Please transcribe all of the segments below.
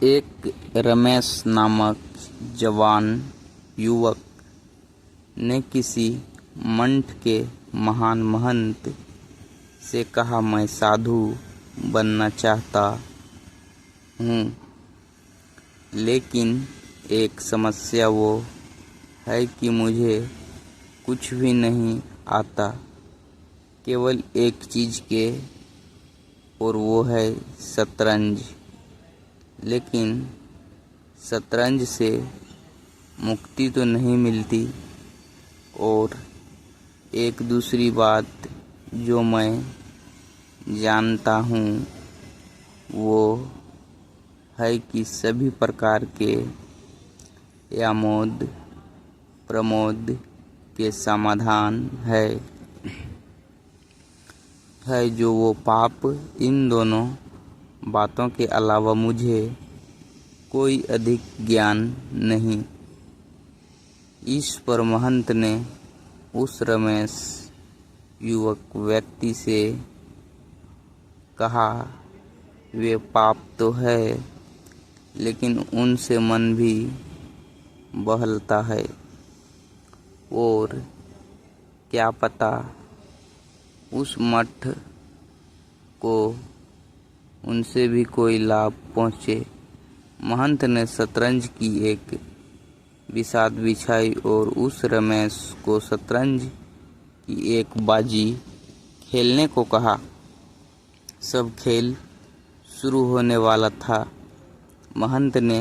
एक रमेश नामक जवान युवक ने किसी मठ के महान महंत से कहा, मैं साधु बनना चाहता हूँ, लेकिन एक समस्या वो है कि मुझे कुछ भी नहीं आता, केवल एक चीज़ के, और वो है शतरंज। लेकिन शतरंज से मुक्ति तो नहीं मिलती। और एक दूसरी बात जो मैं जानता हूँ वो है कि सभी प्रकार के आमोद प्रमोद के समाधान है जो वो पाप। इन दोनों बातों के अलावा मुझे कोई अधिक ज्ञान नहीं। इस पर महंत ने उस रमेश युवक व्यक्ति से कहा, वे पाप तो है, लेकिन उनसे मन भी बहलता है, और क्या पता उस मठ को उनसे भी कोई लाभ पहुँचे। महंत ने शतरंज की एक बिसात बिछाई और उस रमेश को शतरंज की एक बाजी खेलने को कहा। सब खेल शुरू होने वाला था। महंत ने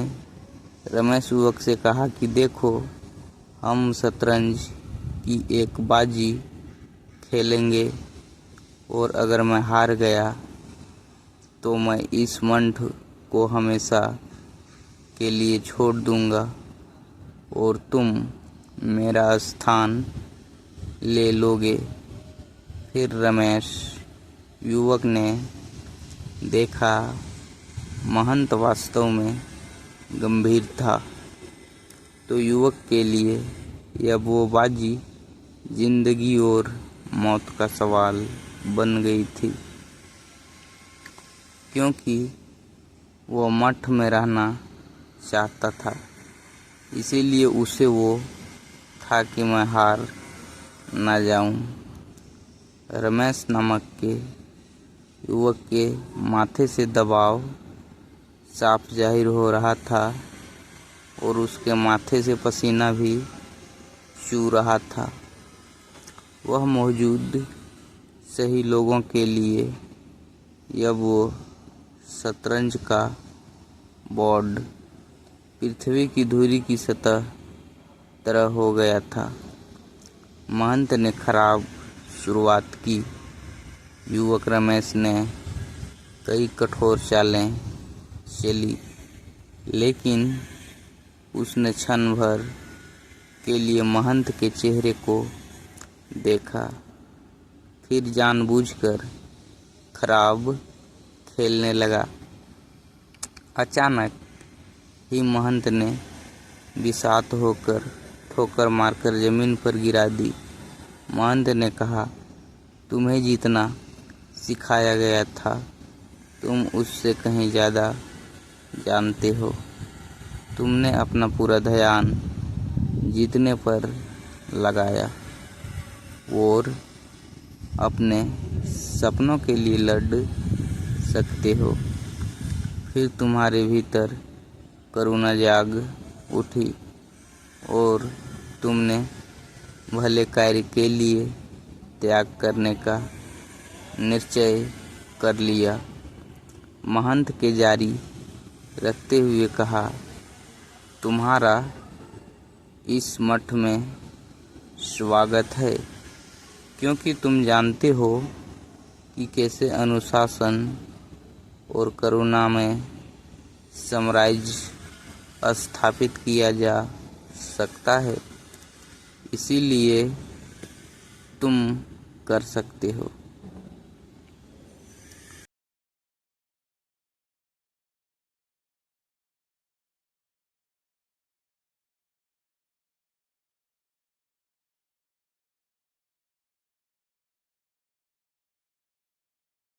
रमेश युवक से कहा कि देखो, हम शतरंज की एक बाजी खेलेंगे, और अगर मैं हार गया तो मैं इस मठ को हमेशा के लिए छोड़ दूंगा और तुम मेरा स्थान ले लोगे। फिर रमेश युवक ने देखा महंत वास्तव में गंभीर था, तो युवक के लिए अब वो बाजी जिंदगी और मौत का सवाल बन गई थी, क्योंकि वो मठ में रहना चाहता था। इसीलिए उसे वो था कि मैं हार ना जाऊं। रमेश नामक के युवक के माथे से दबाव साफ जाहिर हो रहा था, और उसके माथे से पसीना भी चू रहा था। वह मौजूद सही लोगों के लिए अब वो शतरंज का बोर्ड पृथ्वी की धूरी की सतह तरह हो गया था। महंत ने खराब शुरुआत की। युवक रमेश ने कई कठोर चालें चली, लेकिन उसने क्षण भर के लिए महंत के चेहरे को देखा, फिर जानबूझकर खराब खेलने लगा। अचानक ही महंत ने बिसात होकर ठोकर मारकर जमीन पर गिरा दी। महंत ने कहा, तुम्हें जितना सिखाया गया था तुम उससे कहीं ज़्यादा जानते हो। तुमने अपना पूरा ध्यान जीतने पर लगाया और अपने सपनों के लिए लड़ सकते हो। फिर तुम्हारे भीतर करुणा जाग उठी और तुमने भले कार्य के लिए त्याग करने का निश्चय कर लिया। महंत के जारी रखते हुए कहा, तुम्हारा इस मठ में स्वागत है, क्योंकि तुम जानते हो कि कैसे अनुशासन और करुणा में साम्राज्य स्थापित किया जा सकता है। इसीलिए तुम कर सकते हो।